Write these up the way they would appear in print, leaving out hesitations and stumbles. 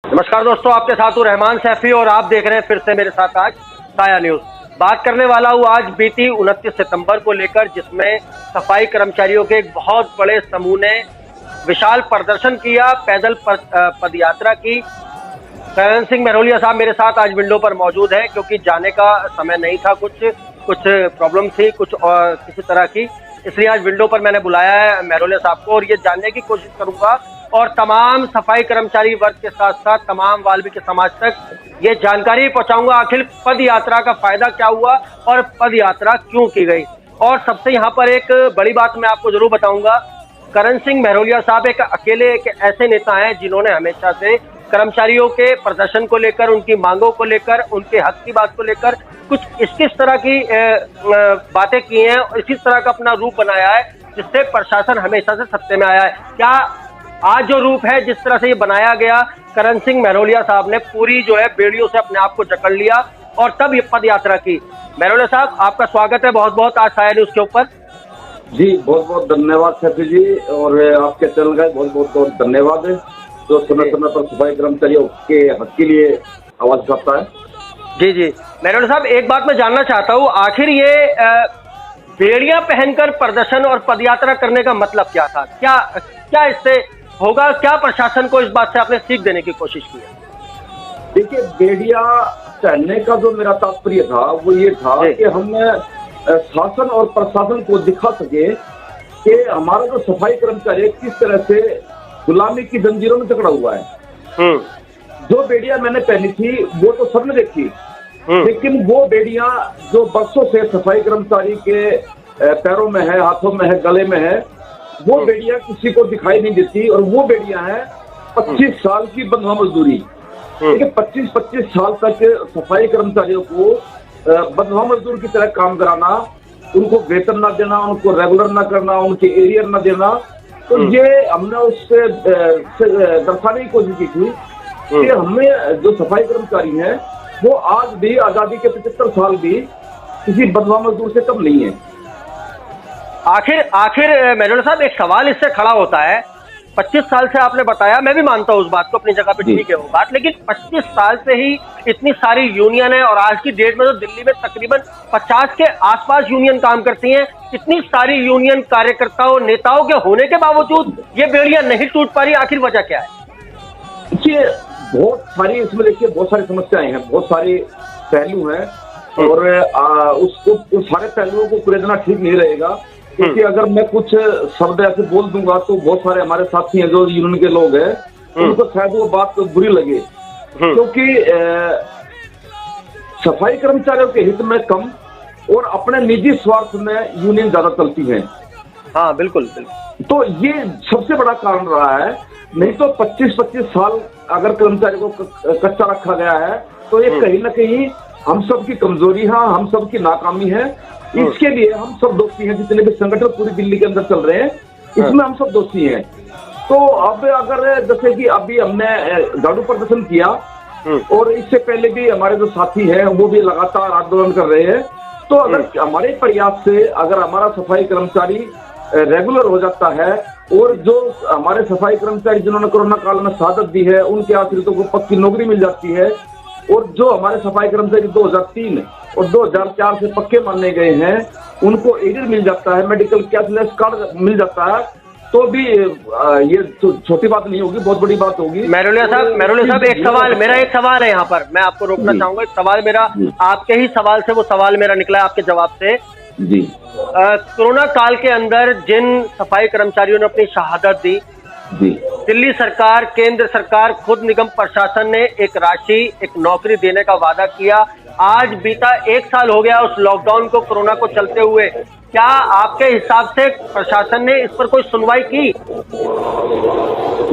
नमस्कार दोस्तों, आपके साथ हूं रहमान सैफी और आप देख रहे हैं फिर से मेरे साथ आज साया न्यूज। बात करने वाला हूं आज बीती 29 सितंबर को लेकर, जिसमें सफाई कर्मचारियों के एक बहुत बड़े समूह ने विशाल प्रदर्शन किया, पैदल पदयात्रा की। करण सिंह महरोलिया साहब मेरे साथ आज विंडो पर मौजूद है, क्योंकि जाने का समय नहीं था, कुछ प्रॉब्लम थी कुछ और किसी तरह की, इसलिए आज विंडो पर मैंने बुलाया है महरोलिया साहब को और ये जानने की कोशिश करूंगा और तमाम सफाई कर्मचारी वर्ग के साथ साथ तमाम वाल्मीकि समाज तक ये जानकारी पहुंचाऊंगा आखिर पद यात्रा का फायदा क्या हुआ और पद यात्रा क्यों की गई। और सबसे यहाँ पर एक बड़ी बात मैं आपको जरूर बताऊंगा, करण सिंह महरोलिया साहब एक अकेले एक ऐसे नेता हैं जिन्होंने हमेशा से कर्मचारियों के प्रदर्शन को लेकर, उनकी मांगों को लेकर, उनके हक की बात को लेकर कुछ इस तरह की बातें की हैं और इसी तरह का अपना रूप बनाया है जिससे प्रशासन हमेशा से सत्ते में आया है। क्या आज जो रूप है, जिस तरह से ये बनाया गया, करण सिंह महरोलिया साहब ने पूरी जो है बेड़ियों से अपने आप को जकड़ लिया और तब ये पद यात्रा की। महरोलिया साहब, आपका स्वागत है बहुत बहुत आज साया न्यूज के ऊपर। जी बहुत बहुत धन्यवाद सैफी जी, और आपके चैनल का बहुत बहुत धन्यवाद है जो समय समय पर सफाई कर्मचारियों के हक के लिए आवाज उठाता है। जी जी महरोलिया साहब, एक बात मैं जानना चाहता हूँ, आखिर ये बेड़ियां पहनकर प्रदर्शन और पदयात्रा करने का मतलब क्या था? क्या इससे होगा? क्या प्रशासन को इस बात से आपने सीख देने की कोशिश की है? देखिए, बेड़िया पहनने का जो मेरा तात्पर्य था वो ये था कि हम शासन और प्रशासन को दिखा सके कि हमारा जो सफाई कर्मचारी किस तरह से गुलामी की जंजीरों में जकड़ा हुआ है। जो बेड़िया मैंने पहनी थी वो तो सबने देखी, लेकिन वो बेड़ियां जो बरसों से सफाई कर्मचारी के पैरों में है, हाथों में है, गले में है, वो बेड़ियां किसी को दिखाई नहीं देती। और वो बेड़ियां हैं 25 साल की बंधुआ मजदूरी। देखिए, 25 साल तक सफाई कर्मचारियों को बंधुआ मजदूर की तरह काम कराना, उनको वेतन ना देना, उनको रेगुलर ना करना, उनके एरियर ना देना, तो ये हमने उससे दर्शाने की कोशिश की थी कि हमें जो सफाई कर्मचारी हैं वो आज भी आजादी के 75 साल भी किसी बंधुआ मजदूर से कम नहीं है। आखिर महरोलिया साहब, एक सवाल इससे खड़ा होता है, 25 साल से आपने बताया, मैं भी मानता हूँ उस बात को, अपनी जगह पे ठीक है वो बात, लेकिन 25 साल से ही इतनी सारी यूनियन है और आज की डेट में तो दिल्ली में तकरीबन 50 के आसपास यूनियन काम करती हैं। इतनी सारी यूनियन कार्यकर्ताओं नेताओं के होने के बावजूद ये बेड़ियां नहीं टूट पा रही, आखिर वजह क्या है? देखिए, बहुत सारी इसमें देखिए बहुत सारी समस्याएं हैं, बहुत सारे पहलू हैं और उस सारे पहलुओं को कुरेदना ठीक नहीं रहेगा, क्योंकि अगर मैं कुछ शब्द ऐसे बोल दूंगा तो बहुत सारे हमारे साथी हैं जो यूनियन के लोग हैं, उनको शायद वो बात बुरी लगे, क्योंकि सफाई कर्मचारियों के हित में कम और अपने निजी स्वार्थ में यूनियन ज्यादा चलती है। हाँ बिल्कुल। तो ये सबसे बड़ा कारण रहा है। नहीं तो 25 साल अगर कर्मचारी को कच्चा रखा गया है तो ये कहीं ना कहीं हम सब की कमजोरी है, हम सब की नाकामी है। इसके लिए हम सब दोषी हैं, जितने भी संगठन पूरी दिल्ली के अंदर चल रहे हैं इसमें हम सब दोषी हैं। तो अब अगर जैसे कि अभी हमने झाड़ू प्रदर्शन किया और इससे पहले भी हमारे जो साथी हैं वो भी लगातार आंदोलन कर रहे हैं, तो अगर हमारे प्रयास से अगर हमारा सफाई कर्मचारी रेगुलर हो जाता है और जो हमारे सफाई कर्मचारी जिन्होंने कोरोना काल में शहादत दी है उनके आश्रितों को पक्की नौकरी मिल जाती है, और जो हमारे सफाई कर्मचारी 2003 और 2004 से पक्के माने गए हैं उनको एडिड मिल जाता है, मेडिकल कैशलेस कार्ड मिल जाता है, तो भी ये छोटी बात नहीं होगी, बहुत बड़ी बात होगी। महरोलिया साहब, मेरा एक सवाल है यहाँ पर, मैं आपको रोकना चाहूंगा। एक सवाल मेरा आपके ही सवाल से, वो सवाल मेरा निकला आपके जवाब से जी। कोरोना काल के अंदर जिन सफाई कर्मचारियों ने अपनी शहादत दी, दिल्ली सरकार, केंद्र सरकार, खुद निगम प्रशासन ने एक राशि, एक नौकरी देने का वादा किया। आज बीता 1 साल हो गया उस लॉकडाउन को, कोरोना को चलते हुए, क्या आपके हिसाब से प्रशासन ने इस पर कोई सुनवाई की?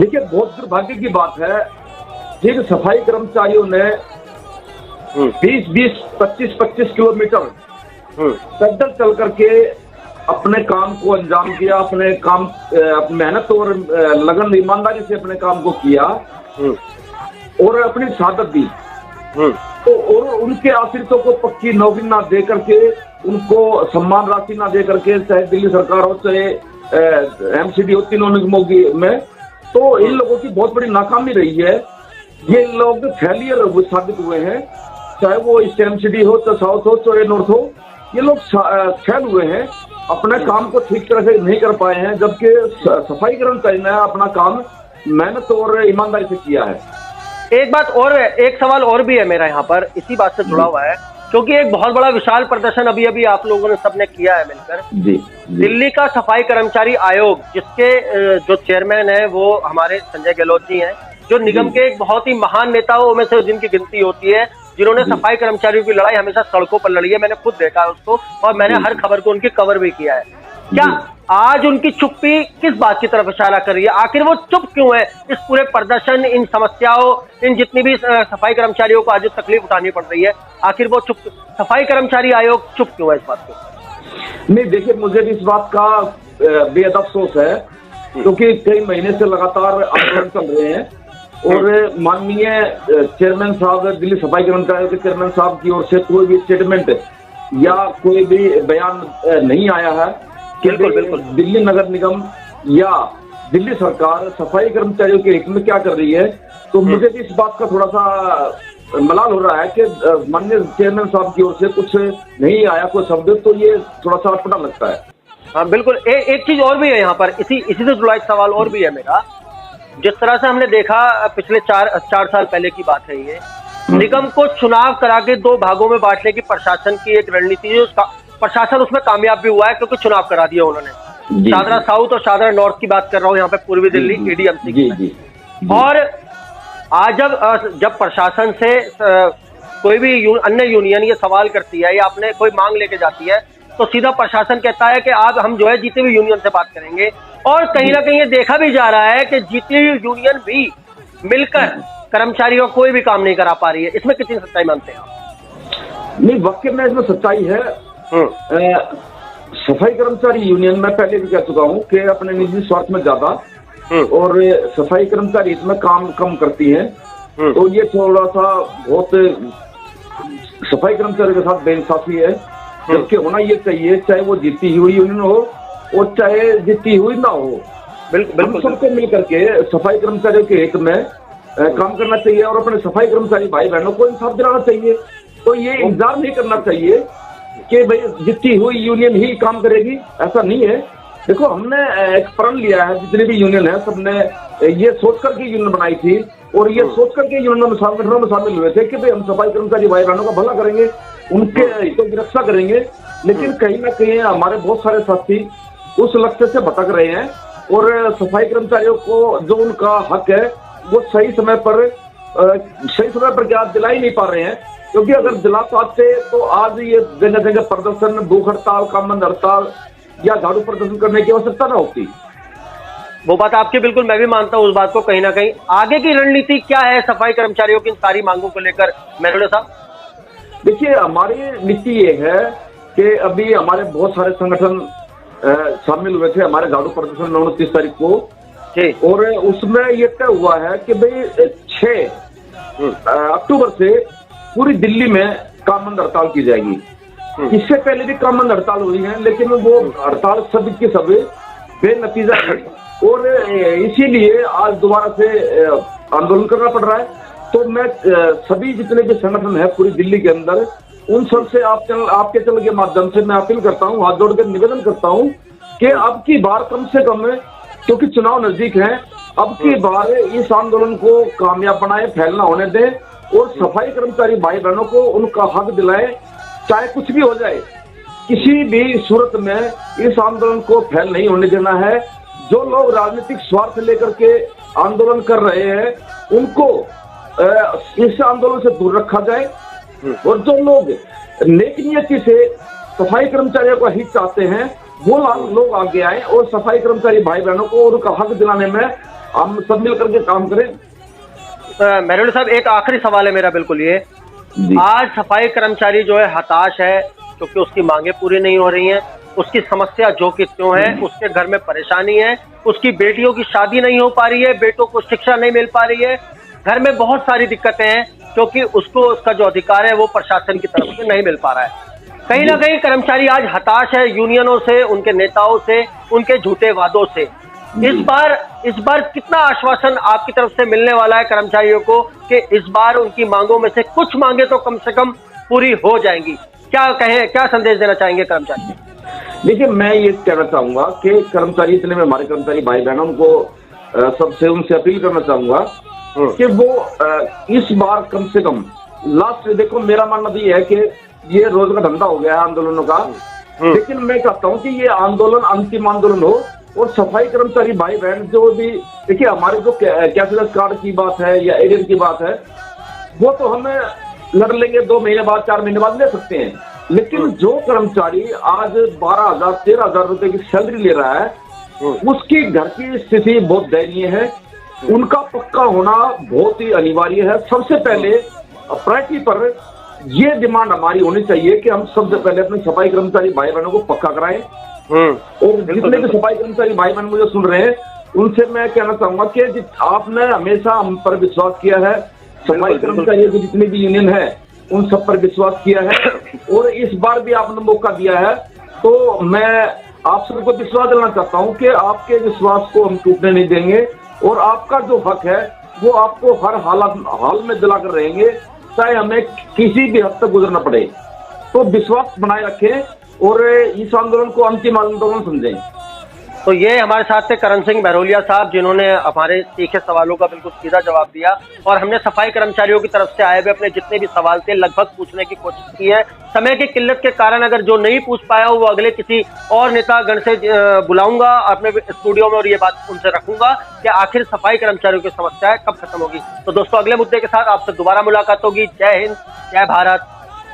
देखिए, बहुत दुर्भाग्य की बात है, जिन सफाई कर्मचारियों ने 20-20, 25-25 किलोमीटर पैदल चल करके अपने काम को अंजाम दिया, अपने काम मेहनत और लगन ईमानदारी से अपने काम को किया और अपनी शहादत दी, तो और उनके आश्रितों को पक्की नौकरी ना दे करके, उनको सम्मान राशि ना दे करके, चाहे दिल्ली सरकार हो चाहे एमसीडी हो, तीनों निगमों में, तो इन लोगों की बहुत बड़ी नाकामी रही है। ये लोग फेलियर साबित हुए हैं, चाहे वो ईस्टर्न सिटी हो, तो साउथ हो, चाहे नॉर्थ हो, ये लोग फेल हुए हैं, अपने काम को ठीक तरह से नहीं कर पाए हैं, जबकि सफाई कर्मचारी ने अपना काम मेहनत और ईमानदारी से किया है। एक बात और, एक सवाल और भी है मेरा यहाँ पर, इसी बात से जुड़ा हुआ है, क्योंकि एक बहुत बड़ा विशाल प्रदर्शन अभी अभी आप लोगों ने सबने किया है मिलकर। जी। दिल्ली का सफाई कर्मचारी आयोग, जिसके जो चेयरमैन है वो हमारे संजय गहलोत जी हैं, जो निगम के एक बहुत ही महान नेताओं में से जिनकी गिनती होती है, जिन्होंने सफाई कर्मचारियों की लड़ाई हमेशा सड़कों पर लड़ी है। मैंने खुद देखा है उसको, और मैंने हर खबर को उनकी कवर भी किया है। क्या आज उनकी चुप्पी किस बात की तरफ इशारा कर रही है? आखिर वो चुप क्यों है इस पूरे प्रदर्शन, इन समस्याओं, इन जितनी भी सफाई कर्मचारियों को आज तकलीफ उठानी पड़ रही है, आखिर वो चुप, सफाई कर्मचारी आयोग चुप क्यों है इस बात को? नहीं, देखिए, मुझे भी इस बात का बेहद अफसोस है, क्योंकि कई महीने से लगातार आंदोलन चल रहे हैं और माननीय चेयरमैन साहब, दिल्ली सफाई कर्मचारियों के चेयरमैन साहब की ओर से कोई भी स्टेटमेंट या कोई भी बयान नहीं आया है कि दिल्ली नगर निगम या दिल्ली सरकार सफाई कर्मचारियों के हित में क्या कर रही है। तो मुझे भी इस बात का थोड़ा सा मलाल हो रहा है कि माननीय चेयरमैन साहब की ओर से कुछ नहीं आया कोई शब्द, तो ये थोड़ा सा अटपटा लगता है। हाँ बिल्कुल। एक चीज और भी है यहाँ पर, इसी से जुड़ा एक सवाल और भी है मेरा। जिस तरह से हमने देखा पिछले चार साल पहले की बात है ये, निगम को चुनाव करा के दो भागों में बांटने की प्रशासन की एक रणनीति, प्रशासन उसमें कामयाब भी हुआ है क्योंकि चुनाव करा दिया उन्होंने। शादरा साउथ और शादरा नॉर्थ की बात कर रहा हूँ यहाँ पे, पूर्वी दिल्ली एडीएमसी की। और आज जब प्रशासन से कोई भी अन्य यूनियन ये सवाल करती है या अपने कोई मांग लेके जाती है, तो सीधा प्रशासन कहता है कि आज हम जो है जीती हुई यूनियन से बात करेंगे। और कहीं ना कहीं ये देखा भी जा रहा है कि जीती हुई यूनियन भी मिलकर कर्मचारियों कोई भी काम नहीं करा पा रही है। इसमें कितनी सच्चाई मानते हैं आप? नहीं, वाकई में इसमें सच्चाई है। सफाई कर्मचारी यूनियन में पहले भी कह चुका हूँ कि अपने निजी स्वार्थ में ज्यादा और सफाई कर्मचारी इसमें काम कम करती है, तो ये थोड़ा सा बहुत सफाई कर्मचारी के साथ बेइंसाफी है। जबकि होना ये चाहिए, चाहे वो जीती हुई यूनियन हो और चाहे जीती हुई ना हो, हम सबको मिलकर के सफाई कर्मचारियों के हित में काम करना चाहिए और अपने सफाई कर्मचारी भाई बहनों को इंसाफ दिलाना चाहिए। तो ये इंतजार नहीं करना चाहिए कि भाई जीती हुई यूनियन ही काम करेगी, ऐसा नहीं है। देखो, हमने एक प्रण लिया है, जितनी भी यूनियन है सबने ये सोच करके यूनियन बनाई थी और ये सोच करके यूनियन में शामिल हुए थे कि भाई हम सफाई कर्मचारी भाई बहनों का भला करेंगे, उनके हितों की रक्षा करेंगे। लेकिन कहीं ना कहीं हमारे बहुत सारे साथी उस लक्ष्य से भटक रहे हैं और सफाई कर्मचारियों को जो उनका हक है वो सही समय पर क्या दिला ही नहीं पा रहे हैं। क्योंकि अगर दिला पाते तो आज ये जगह जगह प्रदर्शन, भूख हड़ताल, काम बंद हड़ताल या झाड़ू प्रदर्शन करने की आवश्यकता ना होती। वो बात आपकी बिल्कुल, मैं भी मानता हूँ उस बात को। कहीं ना कहीं आगे की रणनीति क्या है सफाई कर्मचारियों की इन सारी मांगों को लेकर, मेहरुल्लाह साहब? देखिए, हमारी नीति ये है कि अभी हमारे बहुत सारे संगठन शामिल हुए थे हमारे झाड़ू प्रदर्शन 29 तारीख को, और उसमें ये तय हुआ है कि भाई 6 अक्टूबर से पूरी दिल्ली में काम बंद हड़ताल की जाएगी। इससे पहले भी काम बंद हड़ताल हुई है, लेकिन वो हड़ताल सभी के सभी बेनतीजा है और इसीलिए आज दोबारा से आंदोलन करना पड़ रहा है। तो मैं सभी जितने भी संगठन है पूरी दिल्ली के अंदर, उन सब से आपके चैनल के माध्यम से मैं अपील करता हूँ, हाथ जोड़कर निवेदन करता हूँ कि अब की बार कम से कम, क्योंकि चुनाव नजदीक है, अब की बार इस आंदोलन को कामयाब बनाए, फैलना होने दें और सफाई कर्मचारी भाई बहनों को उनका हक दिलाए। चाहे कुछ भी हो जाए, किसी भी सूरत में इस आंदोलन को फैल नहीं होने देना है। जो लोग राजनीतिक स्वार्थ लेकर के आंदोलन कर रहे हैं उनको इस आंदोलन से दूर रखा जाए और जो लोग नेक नियति से सफाई कर्मचारियों का हित चाहते हैं वो लोग आगे आए और सफाई कर्मचारी भाई बहनों को उनका हक दिलाने में हम सब मिलकर के काम करें। मेहरुल्लाह साहब, एक आखिरी सवाल है मेरा, बिल्कुल ये, आज सफाई कर्मचारी जो है हताश है क्योंकि उसकी मांगे पूरी नहीं हो रही हैं, उसकी समस्या जो कि क्यों है, उसके घर में परेशानी है, उसकी बेटियों की शादी नहीं हो पा रही है, बेटों को शिक्षा नहीं मिल पा रही है, घर में बहुत सारी दिक्कतें हैं क्योंकि उसको उसका जो अधिकार है वो प्रशासन की तरफ से नहीं मिल पा रहा है। कहीं ना कहीं कर्मचारी आज हताश है यूनियनों से, उनके नेताओं से, उनके झूठे वादों से। इस बार कितना आश्वासन आपकी तरफ से मिलने वाला है कर्मचारियों को कि इस बार उनकी मांगों में से कुछ मांगे तो कम से कम पूरी हो जाएंगी? क्या कहें, क्या संदेश देना चाहेंगे कर्मचारी? देखिए, मैं ये कहना चाहूंगा कि कर्मचारी, इतने में हमारे कर्मचारी भाई बहनों को सबसे उनसे अपील करना चाहूंगा कि वो इस बार कम से कम लास्ट, देखो मेरा मानना भी है कि ये रोज का धंधा हो गया है आंदोलनों का, लेकिन मैं कहता हूँ कि ये आंदोलन अंतिम आंदोलन हो। और सफाई कर्मचारी भाई बहन जो भी, देखिए हमारे जो कैशलेस कार्ड की बात है या एटीएम की बात है, वो तो हमें लड़ लेंगे 2 महीने बाद 4 महीने बाद ले सकते हैं, लेकिन जो कर्मचारी आज 12,000 13,000 रुपए की सैलरी ले रहा है, उसकी घर की स्थिति बहुत दयनीय है। उनका पक्का होना बहुत ही अनिवार्य है। सबसे पहले प्रायोरिटी पर ये डिमांड हमारी होनी चाहिए कि हम सबसे पहले अपने सफाई कर्मचारी भाई बहनों को पक्का कराएं। और जितने भी सफाई कर्मचारी भाई बहन मुझे सुन रहे हैं, उनसे मैं कहना चाहूंगा कि आपने हमेशा हम पर विश्वास किया है, सफाई कर्मचारियों की जितनी भी यूनियन है उन सब पर विश्वास किया है, और इस बार भी आपने मौका दिया है, तो मैं आप सबको विश्वास दिलाना चाहता हूं कि आपके विश्वास को हम टूटने नहीं देंगे, और आपका जो हक है वो आपको हर हाल में दिलाकर रहेंगे, चाहे हमें किसी भी हद तक गुजरना पड़े। तो विश्वास बनाए रखें और इस आंदोलन को अंतिम आंदोलन समझें। तो ये हमारे साथ थे करण सिंह बहरोलिया साहब, जिन्होंने हमारे तीखे सवालों का बिल्कुल सीधा जवाब दिया, और हमने सफाई कर्मचारियों की तरफ से आए हुए अपने जितने भी सवाल थे लगभग पूछने की कोशिश की है। समय की किल्लत के कारण अगर जो नहीं पूछ पाया हो वो अगले किसी और नेतागण से बुलाऊंगा अपने स्टूडियो में और ये बात उनसे रखूंगा कि आखिर सफाई कर्मचारियों की समस्या कब खत्म होगी। तो दोस्तों, अगले मुद्दे के साथ आपसे दोबारा मुलाकात होगी। जय हिंद, जय भारत,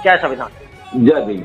जय संविधान। जय भीम।